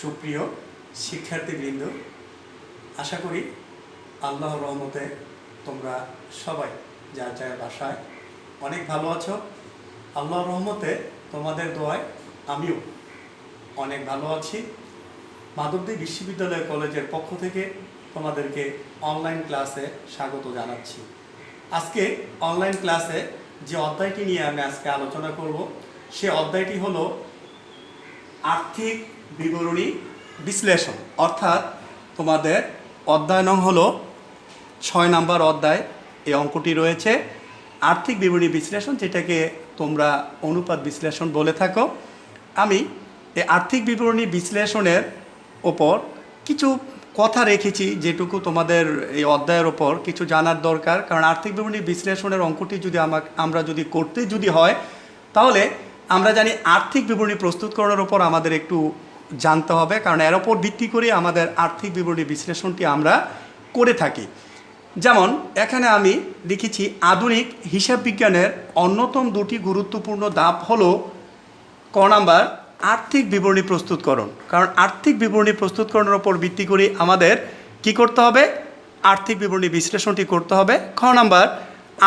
সুপ্রিয় শিক্ষার্থীবৃন্দ, আশা করি আল্লাহর রহমতে তোমরা সবাই যার যার বাসায় অনেক ভালো আছো। আল্লাহর রহমতে তোমাদের দোয়ায় আমিও অনেক ভালো আছি। মাধবদী বিশ্ববিদ্যালয় কলেজের পক্ষ থেকে তোমাদেরকে অনলাইন ক্লাসে স্বাগত জানাচ্ছি। আজকে অনলাইন ক্লাসে যে অধ্যায়টি নিয়ে আমি আজকে আলোচনা করব সে অধ্যায়টি হলো আর্থিক বিবরণী বিশ্লেষণ, অর্থাৎ তোমাদের অধ্যায় নং হলো 6 নম্বর অধ্যায়। এই অঙ্কটি রয়েছে আর্থিক বিবরণী বিশ্লেষণ, যেটাকে তোমরা অনুপাত বিশ্লেষণ বলে থাকো। আমি এই আর্থিক বিবরণী বিশ্লেষণের ওপর কিছু কথা রেখেছি, যেটুকু তোমাদের এই অধ্যায়ের ওপর কিছু জানার দরকার। কারণ আর্থিক বিবরণী বিশ্লেষণের অঙ্কটি যদি আমরা করতে হয়, তাহলে আমরা জানি আর্থিক বিবরণী প্রস্তুতকরণের ওপর আমাদের একটু জানতে হবে, কারণ এর ওপর ভিত্তি করে আমাদের আর্থিক বিবরণী বিশ্লেষণটি আমরা করে থাকি। যেমন এখানে আমি লিখেছি আধুনিক হিসাব বিজ্ঞানের অন্যতম দুটি গুরুত্বপূর্ণ ধাপ হলো ক নাম্বার আর্থিক বিবরণী প্রস্তুতকরণ। কারণ আর্থিক বিবরণী প্রস্তুতকরণের ওপর ভিত্তি করে আমাদের কি করতে হবে? আর্থিক বিবরণী বিশ্লেষণটি করতে হবে। খ নাম্বার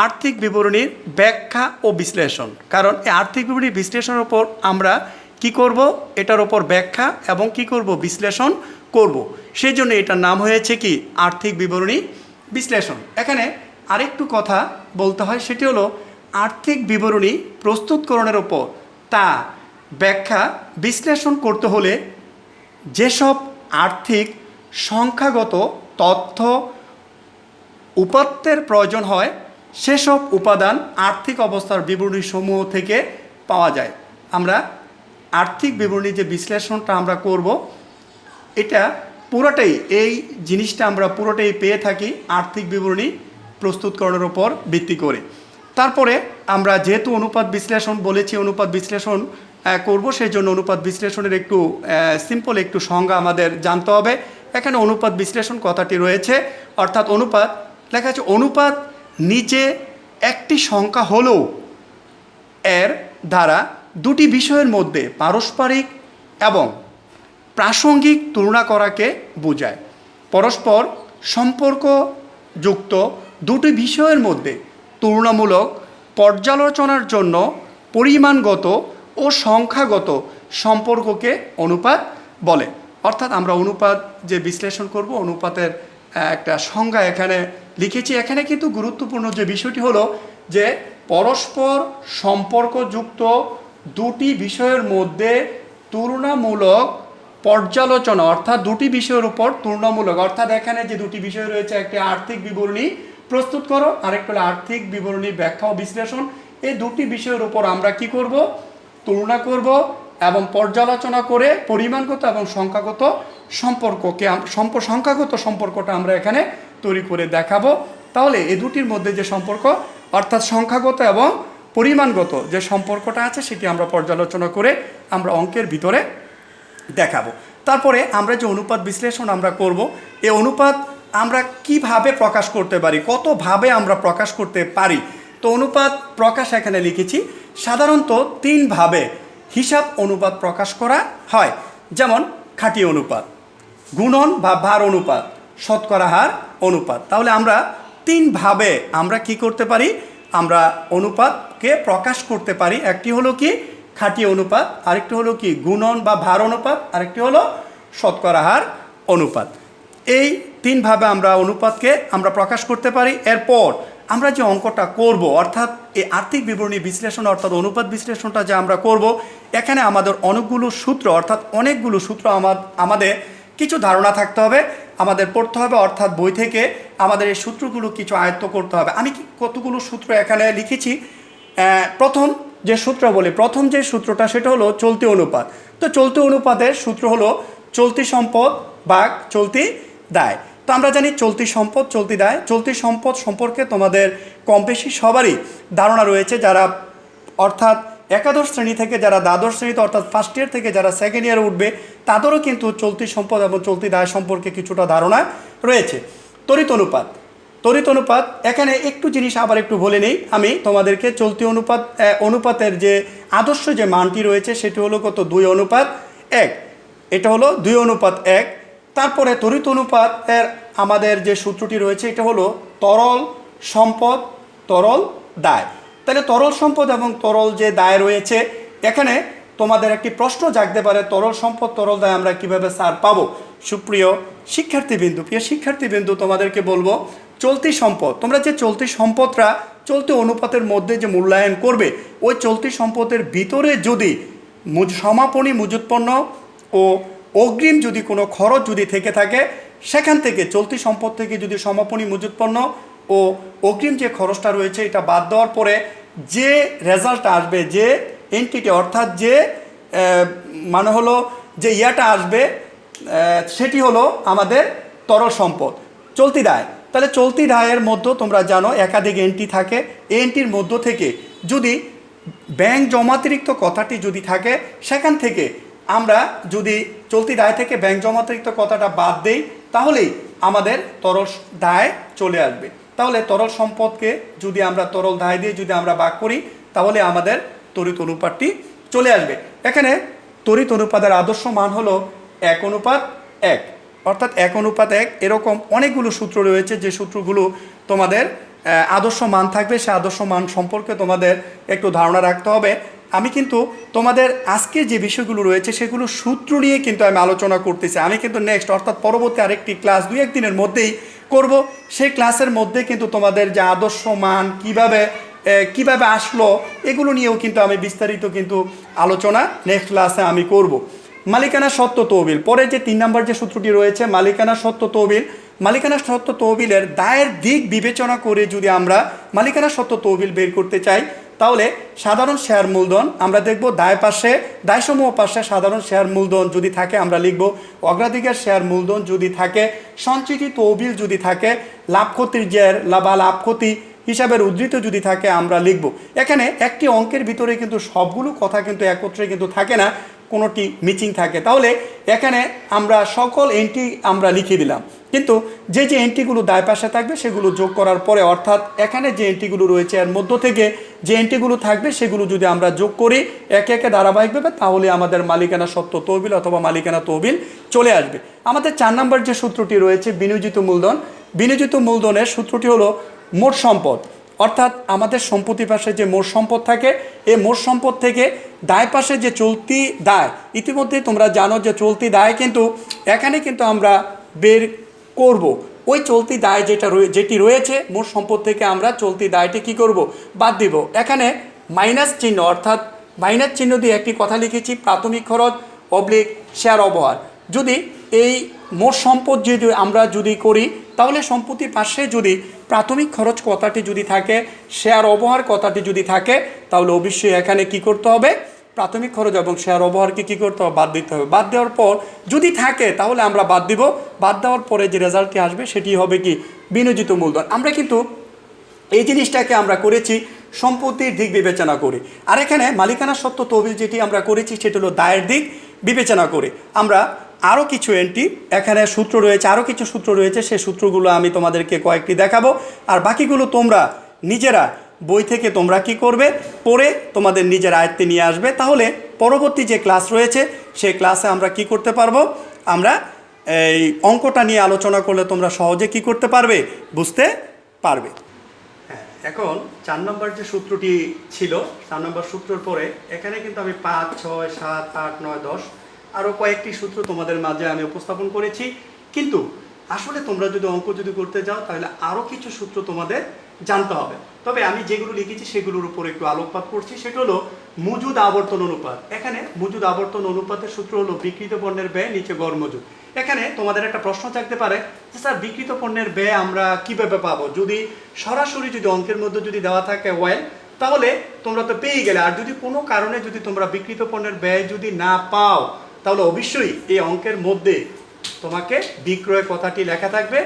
আর্থিক বিবরণীর ব্যাখ্যা ও বিশ্লেষণ। কারণ এই আর্থিক বিবরণী বিশ্লেষণের ওপর আমরা কি করব? এটার ওপর ব্যাখ্যা এবং কি করব? বিশ্লেষণ করব। সেই জন্য এটার নাম হয়েছে কি? আর্থিক বিবরণী বিশ্লেষণ। এখানে আরেকটু কথা বলতে হয়, সেটি হলো আর্থিক বিবরণী প্রস্তুতকরণের ওপর তা ব্যাখ্যা বিশ্লেষণ করতে হলে যেসব আর্থিক সংখ্যাগত তথ্য উপাত্তের প্রয়োজন হয়, সেসব উপাদান আর্থিক অবস্থার বিবরণী সমূহ থেকে পাওয়া যায়। আমরা আর্থিক বিবরণী যে বিশ্লেষণটা আমরা করব, এটা পুরোটাই এই জিনিসটা আমরা পুরোটাই পেয়ে থাকি আর্থিক বিবরণী প্রস্তুতকরণের উপর ভিত্তি করে। তারপরে আমরা যেহেতু অনুপাত বিশ্লেষণ বলেছি, অনুপাত বিশ্লেষণ করব, সেই জন্য অনুপাত বিশ্লেষণের একটু সিম্পল একটু সংজ্ঞা আমাদের জানতে হবে। এখানে অনুপাত বিশ্লেষণ কথাটি রয়েছে, অর্থাৎ অনুপাত লেখা আছে অনুপাত নিচে একটি সংখ্যা হলেও এর দ্বারা দুটি বিষয়ের মধ্যে পারস্পরিক এবং প্রাসঙ্গিক তুলনা করাকে বোঝায়। পরস্পর সম্পর্কযুক্ত দুটি বিষয়ের মধ্যে তুলনামূলক পর্যালোচনার জন্য পরিমাণগত ও সংখ্যাগত সম্পর্ককে অনুপাত বলে। অর্থাৎ আমরা অনুপাত যে বিশ্লেষণ করব, অনুপাতের একটা সংজ্ঞা এখানে লিখেছি। এখানে কিন্তু গুরুত্বপূর্ণ যে বিষয়টি হলো যে পরস্পর সম্পর্কযুক্ত দুটি বিষয়ের মধ্যে তুলনামূলক পর্যালোচনা, অর্থাৎ দুটি বিষয়ের উপর তুলনামূলক, অর্থাৎ এখানে যে দুটি বিষয় রয়েছে, একটি আর্থিক বিবরণী প্রস্তুত করো, আরেকটা হলো আর্থিক বিবরণী ব্যাখ্যা ও বিশ্লেষণ। এই দুটি বিষয়ের উপর আমরা কি করব? তুলনা করব এবং পর্যালোচনা করে পরিমাণগত এবং সংখ্যাগত সম্পর্ককে সংখ্যাগত সম্পর্কটা আমরা এখানে তৈরি করে দেখাবো। তাহলে এই দুটির মধ্যে যে সম্পর্ক, অর্থাৎ সংখ্যাগত এবং পরিমাণগত যে সম্পর্কটা আছে, সেটি আমরা পর্যালোচনা করে আমরা অঙ্কের ভিতরে দেখাবো। তারপরে আমরা যে অনুপাত বিশ্লেষণ আমরা করব, এই অনুপাত আমরা কিভাবে প্রকাশ করতে পারি, কতভাবে আমরা প্রকাশ করতে পারি। তো অনুপাত প্রকাশ এখানে লিখেছি সাধারণত 3 ভাবে হিসাব অনুপাত প্রকাশ করা হয়। যেমন খাঁটি অনুপাত, গুণন বা ভার অনুপাত, শতকরা হার অনুপাত। তাহলে আমরা 3 ভাবে আমরা কি করতে পারি? আমরা অনুপাতকে প্রকাশ করতে পারি। একটি হলো কি? খাঁটি অনুপাত, আরেকটি হলো কি? গুণন বা ভার অনুপাত, আরেকটি হলো শতকরা হার অনুপাত। এই 3 ভাবে আমরা অনুপাতকে আমরা প্রকাশ করতে পারি। এরপর আমরা যে অঙ্কটা করব, অর্থাৎ এই আর্থিক বিবরণী বিশ্লেষণ অর্থাৎ অনুপাত বিশ্লেষণটা যে আমরা করব, এখানে আমাদের অনেকগুলো সূত্র, অর্থাৎ অনেকগুলো সূত্র আমাদের কিছু ধারণা থাকতে হবে, আমাদের পড়তে হবে, অর্থাৎ বই থেকে আমাদের এই সূত্রগুলো কিছু আয়ত্ত করতে হবে। আমি কতগুলো সূত্র এখানে লিখেছি। প্রথম যে সূত্র বলি, প্রথম যে সূত্রটা সেটা হলো চলতি অনুপাত। তো চলতি অনুপাতের সূত্র হলো চলতি সম্পদ ভাগ চলতি দায়। তো আমরা জানি চলতি সম্পদ চলতি দায়। চলতি সম্পদ সম্পর্কে তোমাদের কম বেশি সবারই ধারণা রয়েছে, যারা অর্থাৎ একাদশ শ্রেণী থেকে যারা দ্বাদশ শ্রেণীতে অর্থাৎ ফার্স্ট ইয়ার থেকে যারা সেকেন্ড ইয়ারে উঠবে, তাদেরও কিন্তু চলতি সম্পদ এবং চলতি দায় সম্পর্কে কিছুটা ধারণা রয়েছে। তড়িৎ অনুপাত, তড়িৎ অনুপাত এখানে একটু জিনিস আবার একটু বলে নেই আমি তোমাদেরকে। চলতি অনুপাতের যে আদর্শ যে মানটি রয়েছে সেটি হলো কত? 2:1। এটা হলো 2:1। তারপরে তড়িৎ অনুপাতের আমাদের যে সূত্রটি রয়েছে এটা হলো তরল সম্পদ তরল দায়। তাহলে তরল সম্পদ এবং তরল যে দায় রয়েছে, এখানে তোমাদের একটি প্রশ্ন জাগতে পারে, তরল সম্পদ তরল দায় আমরা কিভাবে স্যার পাবো? সুপ্রিয় শিক্ষার্থীবৃন্দু, তোমাদেরকে বলবো চলতি সম্পদ, তোমরা যে চলতি সম্পদটা চলতি অনুপাতের মধ্যে যে মূল্যায়ন করবে, ওই চলতি সম্পদের ভিতরে যদি সমাপনী মজুত পণ্য ও অগ্রিম যদি কোনো খরচ যদি থেকে থাকে, সেখান থেকে চলতি সম্পদ থেকে যদি সমাপনী মজুত পণ্য ও অগ্রিম যে খরচটা রয়েছে এটা বাদ দেওয়ার পরে যে রেজাল্ট আসবে, যে এন্টিটি অর্থাৎ যে মানে হলো যে ইয়াটা আসবে, সেটি হলো আমাদের তরল সম্পদ চলতি দায়। তাহলে চলতি দায়ের মধ্যে তোমরা জানো একাধিক এন্ট্রি থাকে। এই এন্ট্রির মধ্য থেকে যদি ব্যাংক জমাতিরিক্ত কথাটি যদি থাকে, সেখান থেকে আমরা যদি চলতি দায় থেকে ব্যাংক জমাতিরিক্ত কথাটা বাদ দেই, তাহলেই আমাদের তরল দায় চলে আসবে। তাহলে তরল সম্পদকে যদি আমরা তরল দায় দিয়ে যদি আমরা ভাগ করি, তাহলে আমাদের তড়িৎ অনুপাতটি চলে আসবে। এখানে তড়িৎ অনুপাতের আদর্শ মান হলো 1:1, অর্থাৎ 1:1। এরকম অনেকগুলো সূত্র রয়েছে, যে সূত্রগুলো তোমাদের আদর্শ মান থাকবে, সে আদর্শ মান সম্পর্কে তোমাদের একটু ধারণা রাখতে হবে। আমি কিন্তু তোমাদের আজকে যে বিষয়গুলো রয়েছে সেগুলো সূত্র নিয়ে কিন্তু আমি আলোচনা করতেছি। আমি কিন্তু নেক্সট অর্থাৎ পরবর্তী আরেকটি ক্লাস 2-1 দিনের মধ্যেই করব। সেই ক্লাসের মধ্যে কিন্তু তোমাদের যে আদর্শ মান কিভাবে আসলো, এগুলো নিয়েও কিন্তু আমি বিস্তারিত কিন্তু আলোচনা নেক্সট ক্লাসে আমি করব। মালিকানা সত্ত্ব তহবিল, পরে যে 3 নম্বর যে সূত্রটি রয়েছে মালিকানা সত্ত্ব তহবিল, মালিকানা সত্ত্ব তহবিলের দায়ের দিক বিবেচনা করে যদি আমরা মালিকানা সত্ত্ব তহবিল বের করতে চাই, তাহলে সাধারণ শেয়ার মূলধন আমরা দেখব, দায়সমূহ পাশে সাধারণ শেয়ার মূলধন যদি থাকে আমরা লিখব, অগ্রাধিকার শেয়ার মূলধন যদি থাকে, সঞ্চিত তহবিল যদি থাকে, লাভ ক্ষতির জের বা লাভ ক্ষতি হিসাবের উদ্ধৃত যদি থাকে আমরা লিখব। এখানে একটি অঙ্কের ভিতরে কিন্তু সবগুলো কথা কিন্তু একত্রে কিন্তু থাকে না, কোনোটি মিচিং থাকে। তাহলে এখানে আমরা সকল এন্ট্রি আমরা লিখে দিলাম, কিন্তু যে এন্ট্রিগুলো দায় পাশে থাকবে সেগুলো যোগ করার পরে, অর্থাৎ এখানে যে এন্ট্রিগুলো রয়েছে এর মধ্য থেকে যে এন্ট্রিগুলো থাকবে সেগুলো যদি আমরা যোগ করি একে একে ধারাবাহিকভাবে, তাহলে আমাদের মালিকানা সত্ত্ব তহবিল অথবা মালিকানা তহবিল চলে আসবে। আমাদের 4 নম্বর যে সূত্রটি রয়েছে বিনিয়োজিত মূলধন, বিনিয়োজিত মূলধনের সূত্রটি হলো মোট সম্পদ, অর্থাৎ আমাদের সম্পত্তি পাশে যে মোট সম্পদ থাকে, এই মোট সম্পদ থেকে দায় পাশে যে চলতি দায়, ইতিমধ্যে তোমরা জানো যে চলতি দায় কিন্তু এখানে কিন্তু আমরা বের করব। ওই চলতি দায় যেটি রয়েছে মোট সম্পদ থেকে আমরা চলতি দায়টি কি করব? বাদ দিব। এখানে মাইনাস চিহ্ন, অর্থাৎ মাইনাস চিহ্ন দিয়ে একটি কথা লিখেছি, প্রাথমিক খরচ অবলিক শেয়ার অবহার। যদি এই মোট সম্পদ যদি আমরা যদি করি, তাহলে সম্পত্তির পাশে যদি প্রাথমিক খরচ কথাটি যদি থাকে, শেয়ার অবহার কথাটি যদি থাকে, তাহলে অবশ্যই এখানে কি করতে হবে? প্রাথমিক খরচ এবং শেয়ার অবহারকে কী করতে হবে? বাদ দিতে হবে। বাদ দেওয়ার পর যদি থাকে তাহলে আমরা বাদ দিব। বাদ দেওয়ার পরে যে রেজাল্টটি আসবে সেটি হবে কি? বিনিয়োজিত মূলধন। আমরা কিন্তু এই জিনিসটাকে আমরা করেছি সম্পত্তির দিক বিবেচনা করে, আর এখানে মালিকানা সত্ত্ব তহবিল যেটি আমরা করেছি সেটি হলো দায়ের দিক বিবেচনা করে। আমরা আরও কিছু এন্ট্রি এখানে সূত্র রয়েছে, আরও কিছু সূত্র রয়েছে, সেই সূত্রগুলো আমি তোমাদেরকে কয়েকটি দেখাবো, আর বাকিগুলো তোমরা নিজেরা বই থেকে তোমরা কি করবে? পড়ে তোমাদের নিজের আয়ত্তে নিয়ে আসবে। তাহলে পরবর্তী যে ক্লাস রয়েছে সেই ক্লাসে আমরা কি করতে পারবো? আমরা এই অঙ্কটা নিয়ে আলোচনা করলে তোমরা সহজে কি করতে পারবে? বুঝতে পারবে। এখন 4 নম্বর যে সূত্রটি ছিল, 4 নম্বর সূত্রের পরে এখানে কিন্তু আমি 5, 6, 7, 8, 9, 10 আরও কয়েকটি সূত্র তোমাদের মাঝে আমি উপস্থাপন করেছি। কিন্তু আসলে তোমরা যদি অঙ্ক যদি করতে যাও তাহলে আরও কিছু সূত্র তোমাদের জানতে হবে। তবে আমি যেগুলো লিখেছি সেগুলোর উপর একটু আলোকপাত করছি। সেটা হলো মজুদ আবর্তন অনুপাত। এখানে মজুদ আবর্তন অনুপাতের সূত্র হলো বিক্রিত পণ্যের ব্যয় নিচে গড় মজুদ। এখানে তোমাদের একটা প্রশ্ন থাকতে পারে যে স্যার বিক্রিত পণ্যের ব্যয় আমরা কীভাবে পাবো? যদি সরাসরি যদি অঙ্কের মধ্যে যদি দেওয়া থাকে ওয়েল, তাহলে তোমরা তো পেয়ে গেলে। আর যদি কোনো কারণে যদি তোমরা বিক্রিত পণ্যের ব্যয় যদি না পাও, তাহলে অবশ্যই এই অঙ্কের মধ্যে তোমাকে বিক্রয় কথাটি লেখা থাকবে।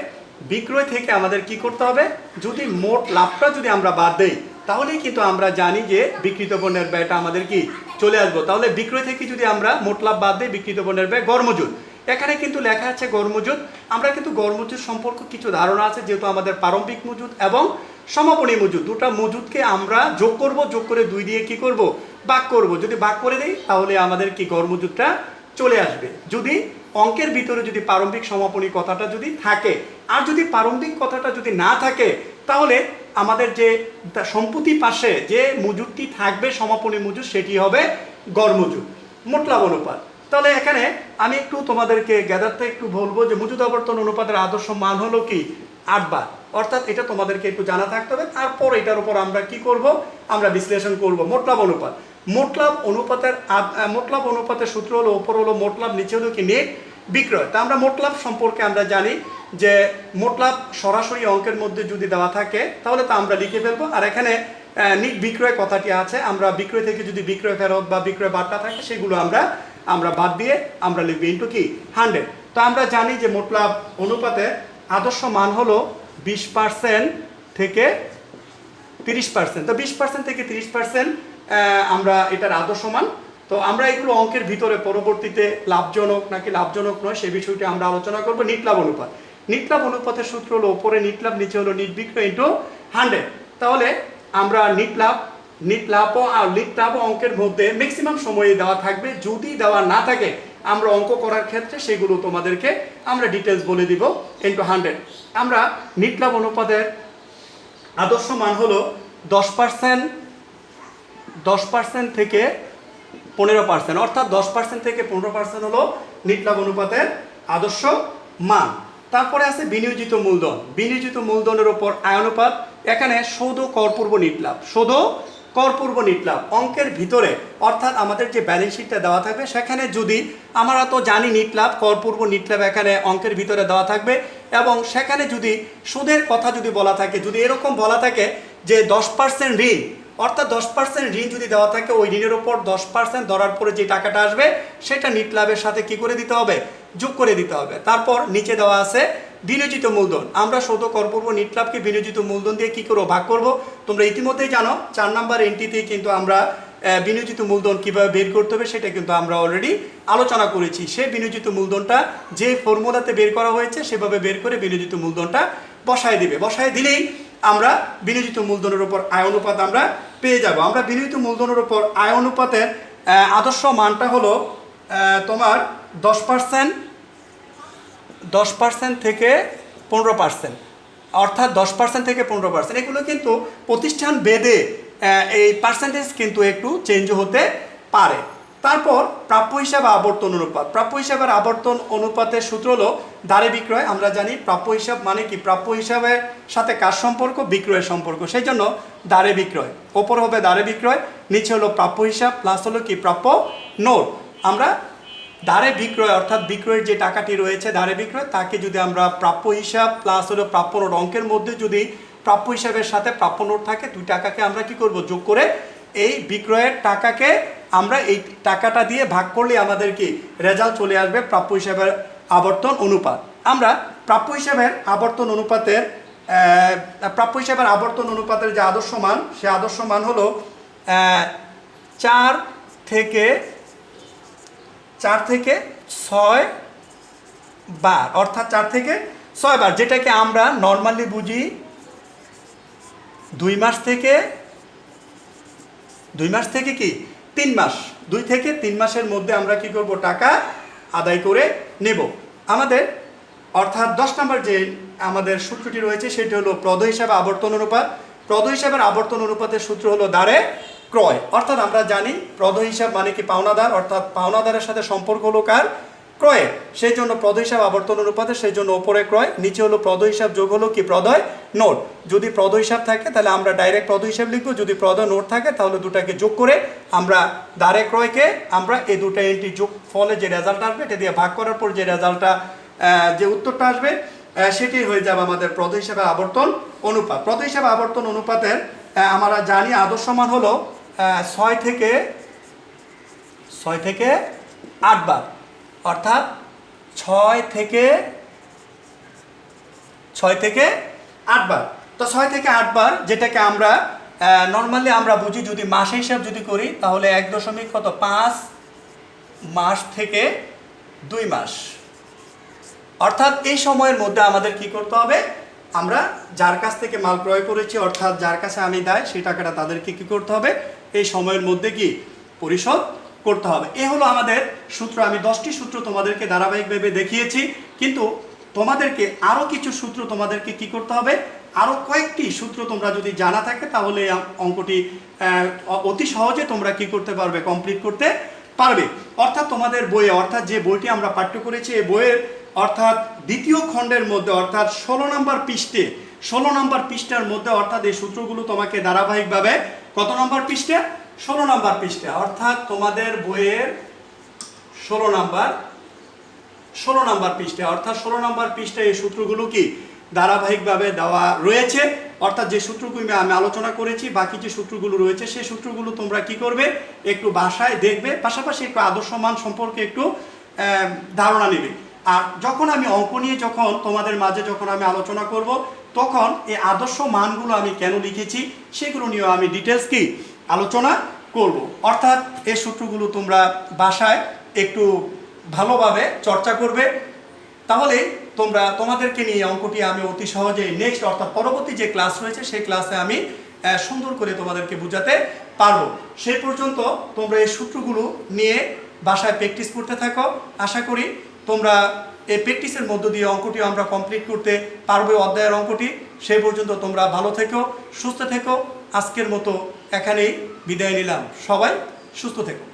বিক্রয় থেকে আমাদের কি করতে হবে? যদি মোট লাভটা যদি আমরা বাদ দেই, তাহলেই কিন্তু আমরা জানি যে বিক্রিত পণ্যের ব্যয়টা আমাদের কি চলে আসবো। তাহলে বিক্রয় থেকে যদি আমরা মোট লাভ বাদ দিই, বিক্রিত পণ্যের ব্যয় গড় মজুদ। এখানে কিন্তু লেখা আছে গড় মজুদ। আমরা কিন্তু গড় মজুদ সম্পর্কে কিছু ধারণা আছে, যেহেতু আমাদের প্রারম্ভিক মজুদ এবং সমাপনী মজুদ দুটা মজুদকে আমরা যোগ করব, যোগ করে 2 দিয়ে কি করব? ভাগ করব। যদি ভাগ করে দিই তাহলে আমাদের কি গড় মজুদটা চলে আসবে যদি অঙ্কের ভিতরে যদি প্রারম্ভিক সমাপনী কথাটা যদি থাকে। আর যদি প্রারম্ভিক কথাটা যদি না থাকে তাহলে আমাদের যে সম্পত্তি পাশে যে মজুরটি থাকবে সমাপনী মজুর সেটি হবে গড় মজুর। মোট লাভ অনুপাত, তাহলে এখানে আমি একটু তোমাদেরকে গ্যাদারতে একটু বলবো যে মজুদ আবর্তন অনুপাতের আদর্শ মান হলো কি 8 বার, অর্থাৎ এটা তোমাদেরকে একটু জানা থাকতে হবে। তারপর এটার উপর আমরা কি করব, আমরা বিশ্লেষণ করব। মোট লাভ অনুপাত, মোট লাভ অনুপাতের সূত্র হলো উপর হলো মোট লাভ, নিচে হলো কি নেট বিক্রয়। তা আমরা মোট লাভ সম্পর্কে আমরা জানি যে মোট লাভ সরাসরি অঙ্কের মধ্যে যদি দেওয়া থাকে তাহলে তা আমরা লিখে ফেলবো। আর এখানে নিট বিক্রয় কথাটি আছে, আমরা বিক্রয় থেকে যদি বিক্রয় ফেরত বা বিক্রয় বার্তা থাকে সেগুলো আমরা বাদ দিয়ে আমরা লিখবো ইন্টু কি 100। তো আমরা জানি যে মোট লাভ অনুপাতে আদর্শ মান হলো 20% থেকে 30%। তো 20% থেকে 30% আমরা এটার আদর্শ মান। তো আমরা এগুলো অঙ্কের ভিতরে পরবর্তীতে লাভজনক নাকি লাভজনক নয় সেই বিষয়টি আমরা আলোচনা করব। নিট লাভ অনুপাত, নিট লাভ অনুপাতের সূত্র হলো উপরে নিট লাভ, নিচে হলো নিট বিক্রয় ইন্টু 100। তাহলে আমরা নিট লাভ আর নিট লাভ অঙ্কের মধ্যে ম্যাক্সিমাম সময়ে দেওয়া থাকবে। যদি দেওয়া না থাকে আমরা অঙ্ক করার ক্ষেত্রে সেগুলো তোমাদেরকে আমরা ডিটেলস বলে দিব ইন্টু 100। আমরা নিট লাভ অনুপাতের আদর্শ মান হলো 10% থেকে 15%, অর্থাৎ 10% থেকে 15% হলো নিট লাভ অনুপাতের আদর্শ মান। তারপরে আছে বিনিয়োজিত মূলধন, বিনিয়োজিত মূলধনের উপর আয় অনুপাত। এখানে সৌধ করপূর্ব নিট লাভ, সৌধ করপূর্ব নিট লাভ অঙ্কের ভিতরে, অর্থাৎ আমাদের যে ব্যালেন্স শিটটা দেওয়া থাকবে সেখানে যদি আমরা তো জানি নিট লাভ করপূর্ব নিট লাভ এখানে অঙ্কের ভিতরে দেওয়া থাকবে এবং সেখানে যদি সুদের কথা যদি বলা থাকে, যদি এরকম বলা থাকে যে 10% ঋণ, অর্থাৎ 10% ঋণ যদি দেওয়া থাকে ওই ঋণের উপর 10% ধরার পরে যে টাকাটা আসবে সেটা নিট লাভের সাথে কি করে দিতে হবে, যোগ করে দিতে হবে। তারপর নিচে দেওয়া আছে বিনিয়োজিত মূলধন, আমরা সৌধ করপূর্ব নিট লাভকে বিনিয়োজিত মূলধন দিয়ে কি করবো, ভাগ করব। তোমরা ইতিমধ্যেই জানো 4 নম্বর এন্ট্রিতেই কিন্তু আমরা বিনিয়োজিত মূলধন কিভাবে বের করতে হবে সেটা কিন্তু আমরা অলরেডি আলোচনা করেছি। সেই বিনিয়োজিত মূলধনটা যে ফর্মুলাতে বের করা হয়েছে সেভাবে বের করে বিনিয়োজিত মূলধনটা বসায় দিবে, বসায় দিলেই আমরা বিনিয়োজিত মূলধনের উপর আয় অনুপাত আমরা পেয়ে যাব। আমরা বিনিয়োজিত মূলধনের উপর আয় অনুপাতের আদর্শ মানটা হলো তোমার 10% থেকে 15%, অর্থাৎ 10% থেকে 15%। এগুলো কিন্তু প্রতিষ্ঠান ভেদে এই পার্সেন্টেজ কিন্তু একটু চেঞ্জ হতে পারে। তারপর প্রাপ্য হিসাবে আবর্তন অনুপাত, প্রাপ্য হিসাবের আবর্তন অনুপাতের সূত্র হলো দারে বিক্রয়। আমরা জানি প্রাপ্য হিসাব মানে কি, প্রাপ্য হিসাবের সাথে কার সম্পর্ক, বিক্রয়ের সম্পর্ক, সেই জন্য দারে বিক্রয়। ওপর হবে দারে বিক্রয়, নিচে হলো প্রাপ্য হিসাব, প্লাস হলো কি প্রাপ্য নোট। আমরা দারে বিক্রয় অর্থাৎ বিক্রয়ের যে টাকাটি রয়েছে দারে বিক্রয় তাকে যদি আমরা প্রাপ্য হিসাব প্লাস হলো প্রাপ্য নোট, অঙ্কের মধ্যে যদি প্রাপ্য হিসাবের সাথে প্রাপ্য নোট থাকে দুই টাকাকে আমরা কি করব, যোগ করে এই বিক্রয়ের টাকাকে আমরা এই টাকাটা দিয়ে ভাগ করলে আমাদের কি রেজাল্ট চলে আসবে প্রাপ্য হিসাবের আবর্তন অনুপাত। আমরা প্রাপ্য হিসাবের আবর্তন অনুপাতের যে আদর্শ মান, সে আদর্শ মান হলো 4 থেকে 6 বার, অর্থাৎ 4 থেকে 6 বার, যেটাকে আমরা নর্মালি বুঝি 2 মাস থেকে কি 3 মাস, 2 থেকে 3 মাসের মধ্যে আমরা কি করব, টাকা আদায় করে নেব আমাদের। অর্থাৎ 10 নম্বর যে আমাদের সূত্রটি রয়েছে সেটি হলো প্রদ হিসাবে আবর্তন অনুপাত। প্রদ হিসাবের আবর্তন অনুপাতের সূত্র হলো দারে ক্রয়, অর্থাৎ আমরা জানি প্রদ হিসাব মানে কি পাওনাদার, অর্থাৎ পাওনাদারের সাথে সম্পর্ক হলো কার, ক্রয়ের, সেই জন্য প্রদ হিসাব আবর্তন অনুপাতে সেই জন্য ওপরে ক্রয়, নিচে হলো প্রদ হিসাব, যোগ হলো কি প্রদয় নোট। যদি প্রদ হিসাব থাকে তাহলে আমরা ডাইরেক্ট প্রদ হিসাব লিখবো, যদি প্রদয় নোট থাকে তাহলে দুটাকে যোগ করে আমরা দারে ক্রয়কে আমরা এই দুটা এন্ট্রি যোগ ফলে যে রেজাল্ট আসবে এটা দিয়ে ভাগ করার পর যে রেজাল্টটা যে উত্তরটা আসবে সেটি হয়ে যাবে আমাদের প্রদ হিসাবে আবর্তন অনুপাত। প্রদ হিসাবে আবর্তন অনুপাতের আমরা জানি আদর্শ মান হলো 6 থেকে 8 বার, অর্থাৎ 6 থেকে 8 বার। তো 6 থেকে 8 বার যেটাকে আমরা নর্মালি আমরা বুঝি, যদি মাসে হিসাব যদি করি তাহলে 1.5 মাস থেকে 2 মাস, অর্থাৎ এই সময়ের মধ্যে আমাদের কি করতে হবে, আমরা যার কাছ থেকে মাল ক্রয় করেছি অর্থাৎ যার কাছে আমি দেয় সেই টাকাটা তাদেরকে কি করতে হবে এই সময়ের মধ্যে কি পরিশোধ করতে হবে। এ হলো আমাদের সূত্র। আমি 10টি সূত্র তোমাদেরকে ধারাবাহিকভাবে দেখিয়েছি, কিন্তু তোমাদেরকে আরও কিছু সূত্র তোমাদেরকে কি করতে হবে, আরও কয়েকটি সূত্র তোমরা যদি জানা থাকে তাহলে অঙ্কটি অতি সহজে তোমরা কি করতে পারবে, কমপ্লিট করতে পারবে। অর্থাৎ তোমাদের বইয়ে, অর্থাৎ যে বইটি আমরা পাঠ্য করেছি এই বইয়ের অর্থাৎ দ্বিতীয় খণ্ডের মধ্যে অর্থাৎ 16 নম্বর পৃষ্ঠার মধ্যে অর্থাৎ এই সূত্রগুলো তোমাকে ধারাবাহিকভাবে কত নম্বর পৃষ্ঠা, 16 নম্বর পৃষ্ঠা, অর্থাৎ তোমাদের বইয়ের 16 নম্বর পৃষ্ঠা, অর্থাৎ 16 নম্বর পৃষ্ঠায় এই সূত্রগুলো কি ধারাবাহিকভাবে দেওয়া রয়েছে। অর্থাৎ যে সূত্রগুলো আমি আলোচনা করেছি, বাকি যে সূত্রগুলো রয়েছে সেই সূত্রগুলো তোমরা কি করবে, একটু বাসায় দেখবে, পাশাপাশি একটু আদর্শ মান সম্পর্কে একটু ধারণা নেবে। আর যখন আমি অঙ্ক নিয়ে যখন তোমাদের মাঝে যখন আমি আলোচনা করব, তখন এই আদর্শ মানগুলো আমি কেন লিখেছি সেগুলো নিয়েও আমি ডিটেলস কি আলোচনা করব। অর্থাৎ এই সূত্রগুলো তোমরা বাসায় একটু ভালোভাবে চর্চা করবে, তাহলে তোমাদেরকে নিয়ে অঙ্কটি আমি অতি সহজে নেক্সট অর্থাৎ পরবর্তী যে ক্লাস রয়েছে সেই ক্লাসে আমি সুন্দর করে তোমাদেরকে বোঝাতে পারবো। সেই পর্যন্ত তোমরা এই সূত্রগুলো নিয়ে বাসায় প্র্যাকটিস করতে থাকো। আশা করি তোমরা এই প্র্যাকটিসের মধ্য দিয়ে অঙ্কটি আমরা কমপ্লিট করতে পারবো, অধ্যায়ের অঙ্কটি। সেই পর্যন্ত তোমরা ভালো থেকো, সুস্থ থেকো। আজকের মতো এখানেই বিদায় নিলাম। সবাই সুস্থ থেকো।